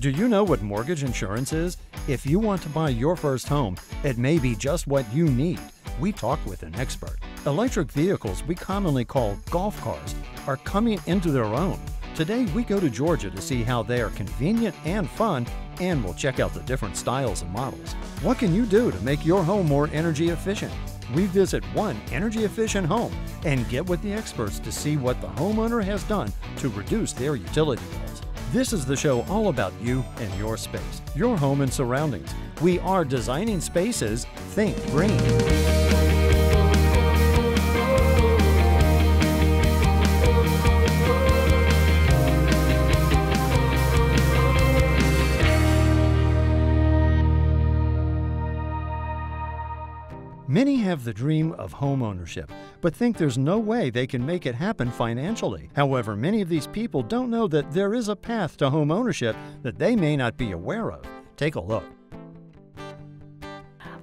Do you know what mortgage insurance is? If you want to buy your first home, it may be just what you need. We talk with an expert. Electric vehicles we commonly call golf cars are coming into their own. Today we go to Georgia to see how they are convenient and fun, and we'll check out the different styles and models. What can you do to make your home more energy efficient? We visit one energy efficient home and get with the experts to see what the homeowner has done to reduce their utility bills. This is the show all about you and your space, your home and surroundings. We are designing spaces. Think green. Many have the dream of home ownership, but think there's no way they can make it happen financially. However, many of these people don't know that there is a path to home ownership that they may not be aware of. Take a look.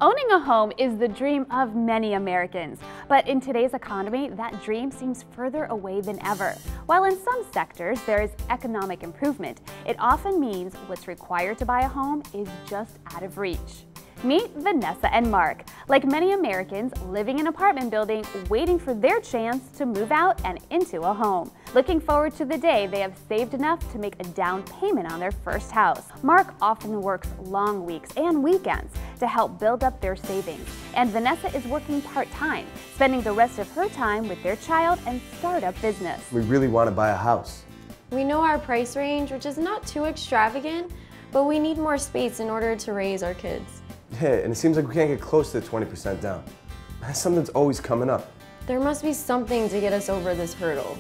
Owning a home is the dream of many Americans, but in today's economy, that dream seems further away than ever. While in some sectors there is economic improvement, it often means what's required to buy a home is just out of reach. Meet Vanessa and Mark. Like many Americans living in an apartment building, waiting for their chance to move out and into a home. Looking forward to the day they have saved enough to make a down payment on their first house. Mark often works long weeks and weekends to help build up their savings. And Vanessa is working part-time, spending the rest of her time with their child and startup business. We really want to buy a house. We know our price range, which is not too extravagant, but we need more space in order to raise our kids. Yeah, and it seems like we can't get close to the 20% down. Something's always coming up. There must be something to get us over this hurdle.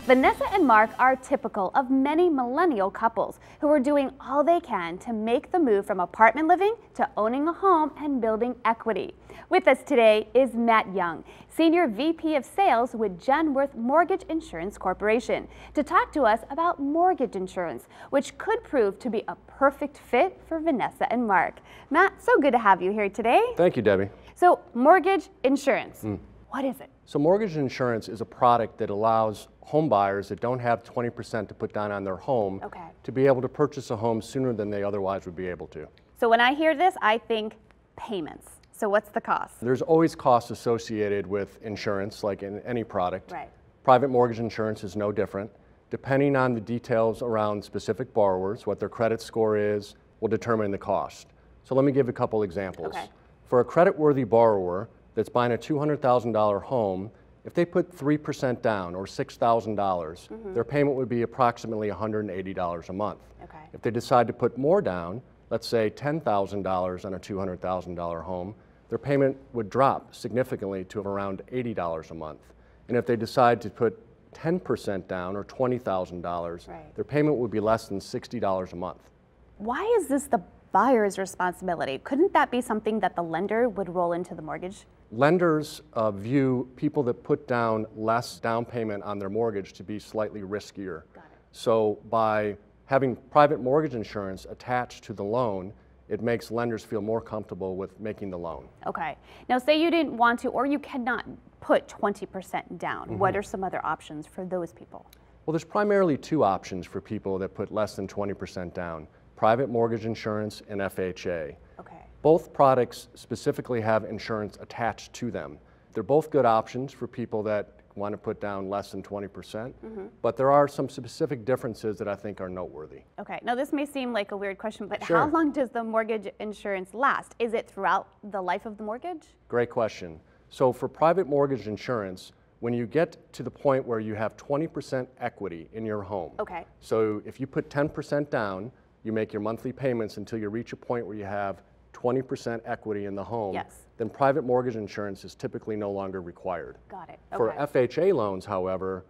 Vanessa and Mark are typical of many millennial couples who are doing all they can to make the move from apartment living to owning a home and building equity. With us today is Matt Young, Senior VP of Sales with Genworth Mortgage Insurance Corporation, to talk to us about mortgage insurance, which could prove to be a perfect fit for Vanessa and Mark. Matt, so good to have you here today. Thank you, Debbie. So, mortgage insurance, what is it? So mortgage insurance is a product that allows home buyers that don't have 20% to put down on their home to be able to purchase a home sooner than they otherwise would be able to. So when I hear this, I think payments. So what's the cost? There's always costs associated with insurance, like in any product. Right. Private mortgage insurance is no different. Depending on the details around specific borrowers, what their credit score is, will determine the cost. So let me give a couple examples. Okay. For a credit-worthy borrower that's buying a $200,000 home, if they put 3% down or $6,000, their payment would be approximately $180 a month. Okay. If they decide to put more down, let's say $10,000 on a $200,000 home, their payment would drop significantly to around $80 a month. And if they decide to put 10% down or $20,000, their payment would be less than $60 a month. Why is this the buyer's responsibility? Couldn't that be something that the lender would roll into the mortgage? Lenders view people that put down less down payment on their mortgage to be slightly riskier. Got it. So by having private mortgage insurance attached to the loan, it makes lenders feel more comfortable with making the loan. Okay. Now say you didn't want to, or you cannot put 20% down. What are some other options for those people? Well, there's primarily two options for people that put less than 20% down: private mortgage insurance and FHA. Okay. Both products specifically have insurance attached to them. They're both good options for people that want to put down less than 20%, but there are some specific differences that I think are noteworthy. Okay. Now this may seem like a weird question, but Sure. how long does the mortgage insurance last? Is it throughout the life of the mortgage? Great question. So for private mortgage insurance, when you get to the point where you have 20% equity in your home, Okay. so if you put 10% down, you make your monthly payments until you reach a point where you have 20% equity in the home, Yes. then private mortgage insurance is typically no longer required. Got it. For Okay. FHA loans, however,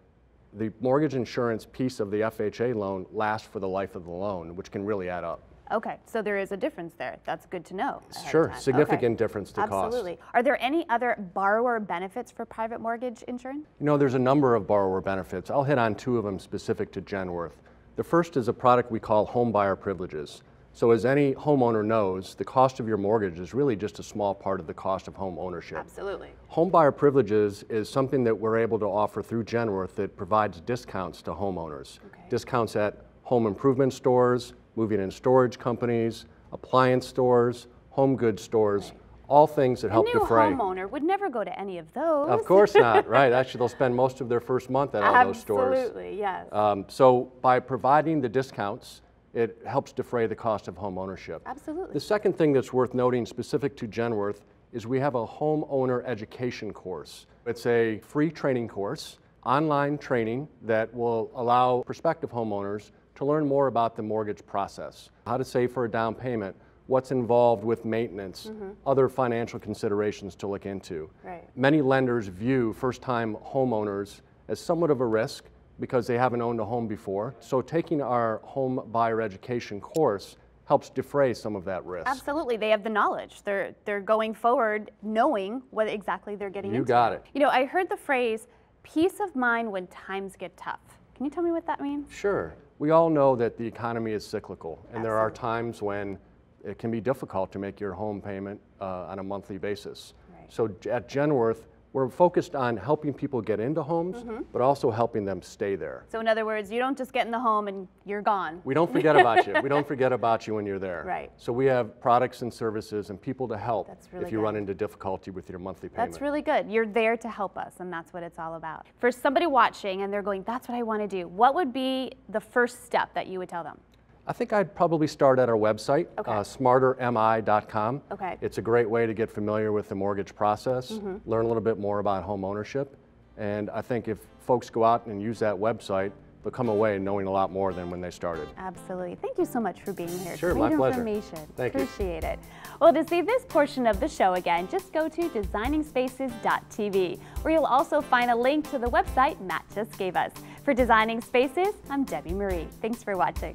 the mortgage insurance piece of the FHA loan lasts for the life of the loan, which can really add up. Okay, so there is a difference there. That's good to know. ahead of Sure, time. significant Okay. difference to cost. Absolutely. Are there any other borrower benefits for private mortgage insurance? You know, there's a number of borrower benefits. I'll hit on two of them specific to Genworth. The first is a product we call Homebuyer Privileges. So as any homeowner knows, the cost of your mortgage is really just a small part of the cost of home ownership. Absolutely. Homebuyer Privileges is something that we're able to offer through Genworth that provides discounts to homeowners. Okay. Discounts at home improvement stores, moving and storage companies, appliance stores, home goods stores, all things that help defray. A new homeowner would never go to any of those. Of course not, right? Actually, they'll spend most of their first month at all those stores. Absolutely, yes. So by providing the discounts, it helps defray the cost of home ownership. Absolutely. The second thing that's worth noting specific to Genworth is we have a homeowner education course. It's a free training course, online training that will allow prospective homeowners to learn more about the mortgage process, how to save for a down payment, what's involved with maintenance, other financial considerations to look into. Right. Many lenders view first-time homeowners as somewhat of a risk because they haven't owned a home before. So taking our Homebuyer Education course helps defray some of that risk. Absolutely, they have the knowledge. They're going forward knowing what exactly they're getting into. You got it. You know, I heard the phrase, peace of mind when times get tough. Can you tell me what that means? Sure. We all know that the economy is cyclical, and there are times when it can be difficult to make your home payment on a monthly basis. Right. So at Genworth, we're focused on helping people get into homes, but also helping them stay there. So in other words, you don't just get in the home and you're gone. We don't forget about you. We don't forget about you when you're there. Right. So we have products and services and people to help really if you good. run into difficulty with your monthly payment. That's really good. You're there to help us, and that's what it's all about. For somebody watching and they're going, that's what I want to do, what would be the first step that you would tell them? I think I'd probably start at our website, smartermi.com. Okay. It's a great way to get familiar with the mortgage process, learn a little bit more about home ownership, and I think if folks go out and use that website, they'll come away knowing a lot more than when they started. Absolutely. Thank you so much for being here. Sure, Great my pleasure. information. Thank you. Appreciate it. Well, to see this portion of the show again, just go to designingspaces.tv, where you'll also find a link to the website Matt just gave us. For Designing Spaces, I'm Debi Marie. Thanks for watching.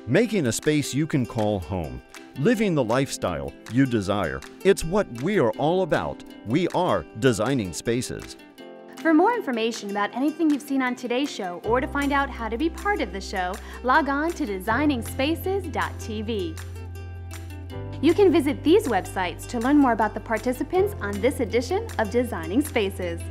Making a space you can call home. Living the lifestyle you desire. It's what we are all about. We are Designing Spaces. For more information about anything you've seen on today's show or to find out how to be part of the show, log on to designingspaces.tv. You can visit these websites to learn more about the participants on this edition of Designing Spaces.